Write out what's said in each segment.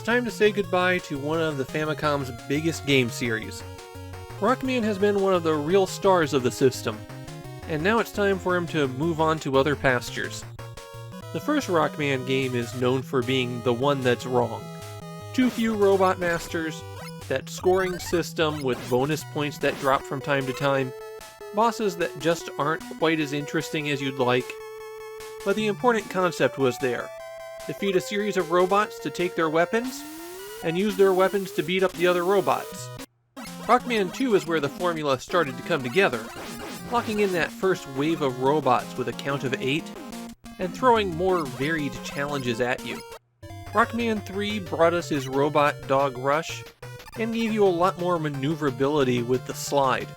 it's time to say goodbye to one of the Famicom's biggest game series. Rockman has been one of the real stars of the system, and now it's time for him to move on to other pastures. The first Rockman game is known for being the one that's wrong. Too few robot masters, that scoring system with bonus points that drop from time to time, bosses that just aren't quite as interesting as you'd like. But the important concept was there. Defeat a series of robots to take their weapons, and use their weapons to beat up the other robots. Rockman 2 is where the formula started to come together, locking in that first wave of robots with a count of 8, and throwing more varied challenges at you. Rockman 3 brought us his robot dog rush, and gave you a lot more maneuverability with the slide.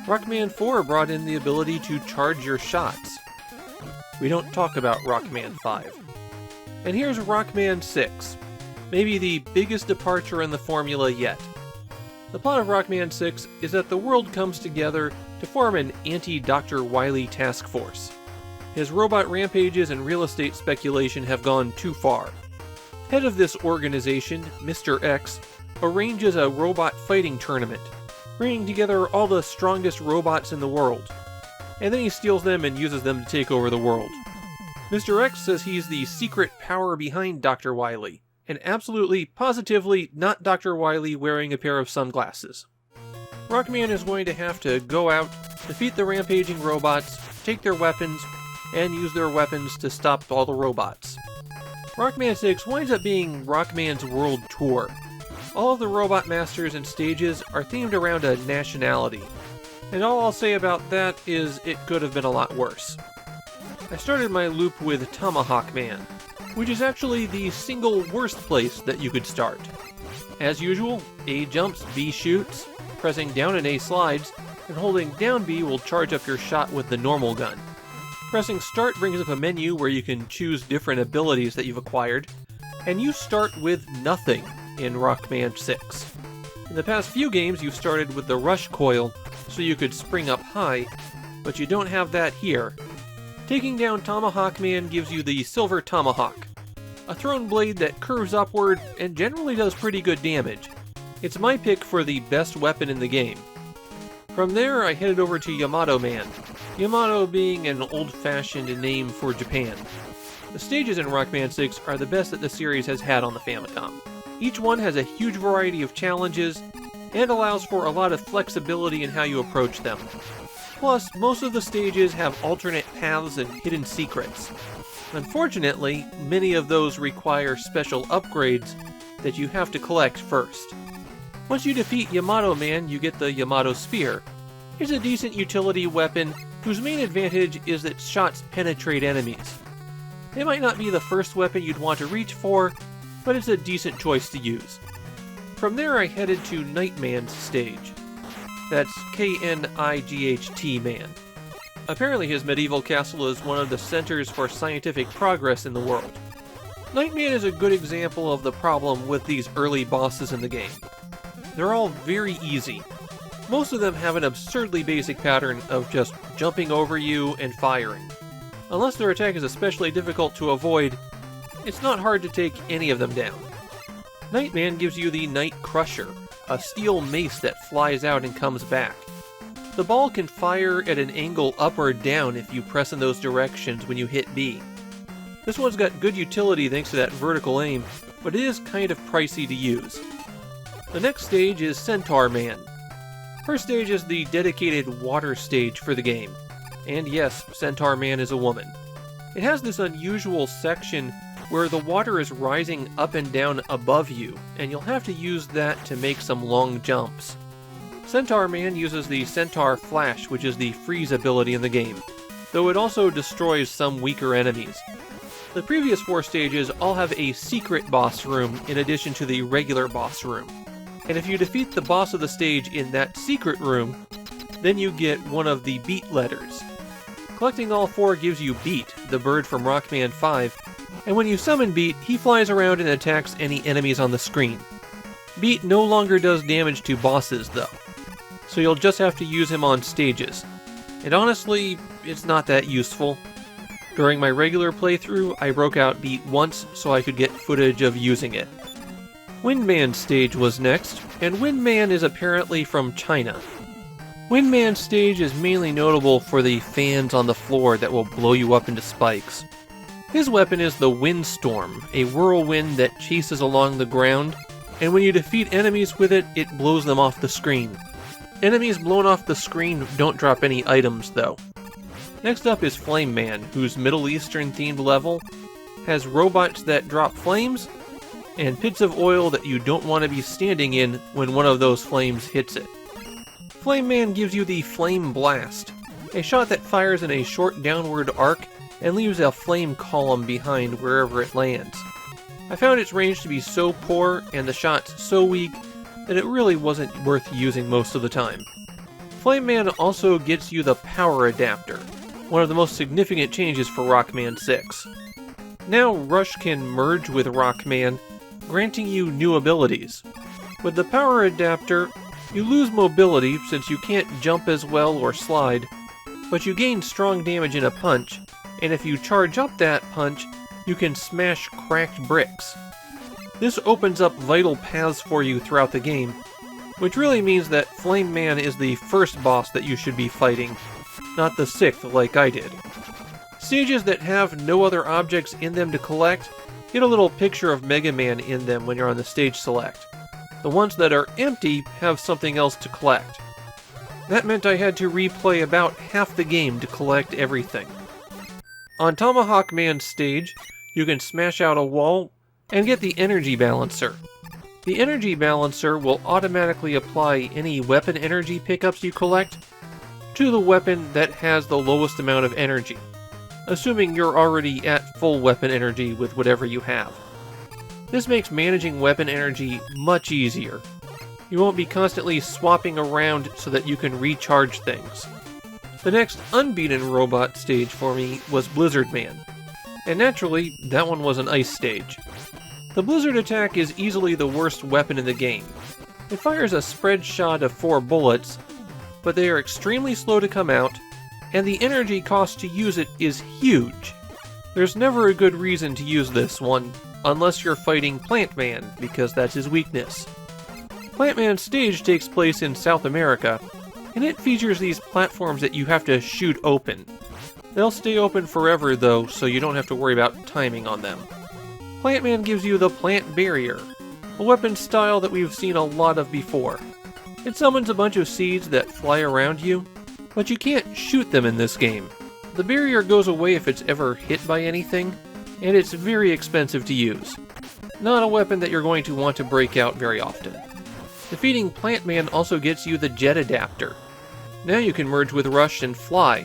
Rockman 4 brought in the ability to charge your shots. We don't talk about Rockman 5. And here's Rockman 6, maybe the biggest departure in the formula yet. The plot of Rockman 6 is that the world comes together to form an anti-Dr. Wily task force. His robot rampages and real estate speculation have gone too far. Head of this organization, Mr. X, arranges a robot fighting tournament, bringing together all the strongest robots in the world, and then he steals them and uses them to take over the world. Mr. X says he's the secret power behind Dr. Wily, and absolutely, positively not Dr. Wily wearing a pair of sunglasses. Rockman is going to have to go out, defeat the rampaging robots, take their weapons, and use their weapons to stop all the robots. Rockman 6 winds up being Rockman's World Tour. All of the robot masters and stages are themed around a nationality, and all I'll say about that is it could have been a lot worse. I started my loop with Tomahawk Man, which is actually the single worst place that you could start. As usual, A jumps, B shoots, pressing down and A slides, and holding down B will charge up your shot with the normal gun. Pressing start brings up a menu where you can choose different abilities that you've acquired, and you start with nothing in Rockman 6. In the past few games you've started with the rush coil so you could spring up high, but you don't have that here. Taking down Tomahawk Man gives you the Silver Tomahawk, a thrown blade that curves upward and generally does pretty good damage. It's my pick for the best weapon in the game. From there I headed over to Yamato Man, Yamato being an old-fashioned name for Japan. The stages in Rockman 6 are the best that the series has had on the Famicom. Each one has a huge variety of challenges, and allows for a lot of flexibility in how you approach them. Plus, most of the stages have alternate paths and hidden secrets. Unfortunately, many of those require special upgrades that you have to collect first. Once you defeat Yamato Man, you get the Yamato Spear. It's a decent utility weapon whose main advantage is that shots penetrate enemies. It might not be the first weapon you'd want to reach for, but it's a decent choice to use. From there I headed to Nightman's stage. That's K-N-I-G-H-T Man. Apparently his medieval castle is one of the centers for scientific progress in the world. Nightman is a good example of the problem with these early bosses in the game. They're all very easy. Most of them have an absurdly basic pattern of just jumping over you and firing. Unless their attack is especially difficult to avoid, it's not hard to take any of them down. Nightman gives you the Night Crusher, a steel mace that flies out and comes back. The ball can fire at an angle up or down if you press in those directions when you hit B. This one's got good utility thanks to that vertical aim, but it is kind of pricey to use. The next stage is Centaur Man. Her stage is the dedicated water stage for the game. And yes, Centaur Man is a woman. It has this unusual section where the water is rising up and down above you, and you'll have to use that to make some long jumps. Centaur Man uses the Centaur Flash, which is the freeze ability in the game, though it also destroys some weaker enemies. The previous 4 stages all have a secret boss room in addition to the regular boss room, and if you defeat the boss of the stage in that secret room, then you get one of the beat letters. Collecting all 4 gives you Beat, the bird from Rockman 5, and when you summon Beat, he flies around and attacks any enemies on the screen. Beat no longer does damage to bosses, though, so you'll just have to use him on stages. And honestly, it's not that useful. During my regular playthrough, I broke out Beat once so I could get footage of using it. Windman stage was next, and Windman is apparently from China. Windman stage is mainly notable for the fans on the floor that will blow you up into spikes. His weapon is the Windstorm, a whirlwind that chases along the ground, and when you defeat enemies with it, it blows them off the screen. Enemies blown off the screen don't drop any items though. Next up is Flame Man, whose Middle Eastern themed level has robots that drop flames, and pits of oil that you don't want to be standing in when one of those flames hits it. Flame Man gives you the Flame Blast, a shot that fires in a short downward arc and leaves a flame column behind wherever it lands. I found its range to be so poor and the shots so weak that it really wasn't worth using most of the time. Flame Man also gets you the Power Adapter, one of the most significant changes for Rockman 6. Now Rush can merge with Rockman, granting you new abilities. With the Power Adapter, you lose mobility since you can't jump as well or slide, but you gain strong damage in a punch, and if you charge up that punch, you can smash cracked bricks. This opens up vital paths for you throughout the game, which really means that Flame Man is the first boss that you should be fighting, not the 6th like I did. Stages that have no other objects in them to collect get a little picture of Mega Man in them when you're on the stage select. The ones that are empty have something else to collect. That meant I had to replay about half the game to collect everything. On Tomahawk Man's stage, you can smash out a wall and get the Energy Balancer. The Energy Balancer will automatically apply any weapon energy pickups you collect to the weapon that has the lowest amount of energy, assuming you're already at full weapon energy with whatever you have. This makes managing weapon energy much easier. You won't be constantly swapping around so that you can recharge things. The next unbeaten robot stage for me was Blizzard Man, and naturally, that one was an ice stage. The Blizzard attack is easily the worst weapon in the game. It fires a spread shot of 4 bullets, but they are extremely slow to come out, and the energy cost to use it is huge. There's never a good reason to use this one, unless you're fighting Plant Man, because that's his weakness. Plant Man's stage takes place in South America, and it features these platforms that you have to shoot open. They'll stay open forever though, so you don't have to worry about timing on them. Plant Man gives you the Plant Barrier, a weapon style that we've seen a lot of before. It summons a bunch of seeds that fly around you, but you can't shoot them in this game. The barrier goes away if it's ever hit by anything, and it's very expensive to use. Not a weapon that you're going to want to break out very often. Defeating Plant Man also gets you the Jet Adapter. Now you can merge with Rush and fly.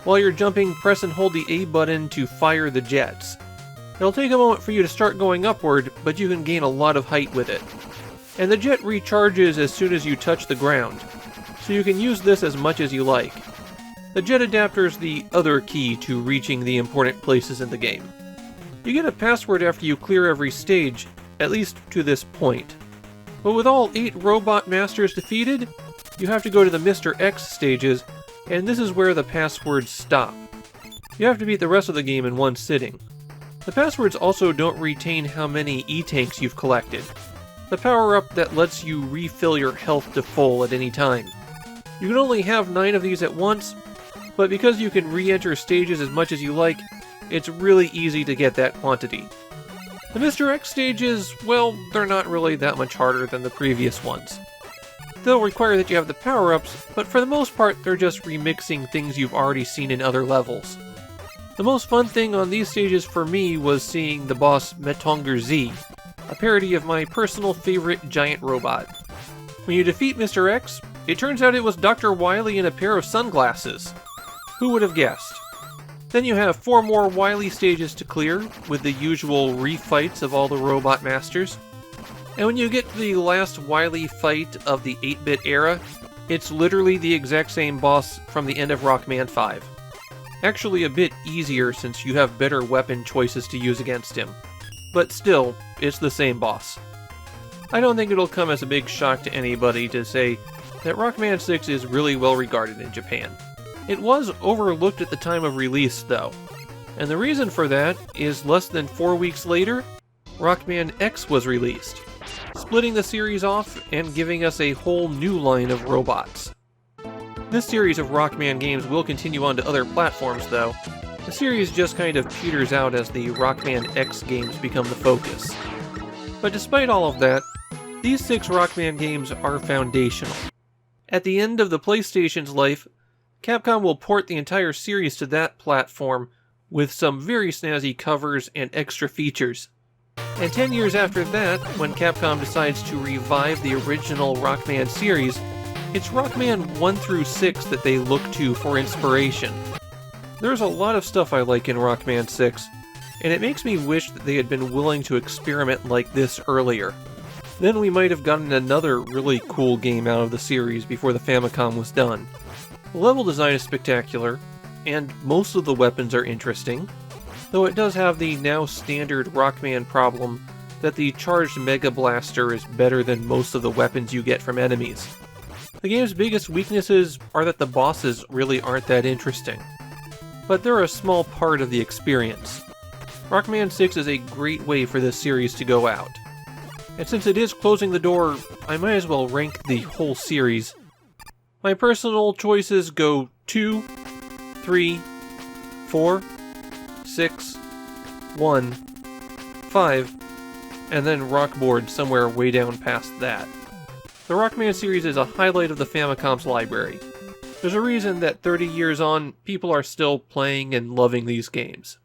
While you're jumping, press and hold the A button to fire the jets. It'll take a moment for you to start going upward, but you can gain a lot of height with it. And the jet recharges as soon as you touch the ground, so you can use this as much as you like. The Jet Adapter is the other key to reaching the important places in the game. You get a password after you clear every stage, at least to this point. But with all 8 robot masters defeated, you have to go to the Mr. X stages, and this is where the passwords stop. You have to beat the rest of the game in one sitting. The passwords also don't retain how many E-tanks you've collected, the power-up that lets you refill your health to full at any time. You can only have 9 of these at once, but because you can re-enter stages as much as you like, it's really easy to get that quantity. The Mr. X stages, well, they're not really that much harder than the previous ones. They'll require that you have the power-ups, but for the most part they're just remixing things you've already seen in other levels. The most fun thing on these stages for me was seeing the boss Metonger Z, a parody of my personal favorite giant robot. When you defeat Mr. X, it turns out it was Dr. Wily in a pair of sunglasses. Who would have guessed? Then you have 4 more Wily stages to clear, with the usual refights of all the robot masters. And when you get to the last Wily fight of the 8-bit era, it's literally the exact same boss from the end of Rockman 5. Actually a bit easier since you have better weapon choices to use against him. But still, it's the same boss. I don't think it'll come as a big shock to anybody to say that Rockman 6 is really well regarded in Japan. It was overlooked at the time of release though, and the reason for that is less than 4 weeks later, Rockman X was released. splitting the series off and giving us a whole new line of robots. This series of Rockman games will continue on to other platforms though. The series just kind of peters out as the Rockman X games become the focus. But despite all of that, these 6 Rockman games are foundational. At the end of the PlayStation's life, Capcom will port the entire series to that platform with some very snazzy covers and extra features. And 10 years after that, when Capcom decides to revive the original Rockman series, it's Rockman 1 through 6 that they look to for inspiration. There's a lot of stuff I like in Rockman 6, and it makes me wish that they had been willing to experiment like this earlier. Then we might have gotten another really cool game out of the series before the Famicom was done. The level design is spectacular, and most of the weapons are interesting, though it does have the now standard Rockman problem that the charged Mega Blaster is better than most of the weapons you get from enemies. The game's biggest weaknesses are that the bosses really aren't that interesting, but they're a small part of the experience. Rockman 6 is a great way for this series to go out. And since it is closing the door, I might as well rank the whole series. My personal choices go 2, 3, 4, 6, 1, 5, and then Rockboard somewhere way down past that. The Rockman series is a highlight of the Famicom's library. There's a reason that 30 years on, people are still playing and loving these games.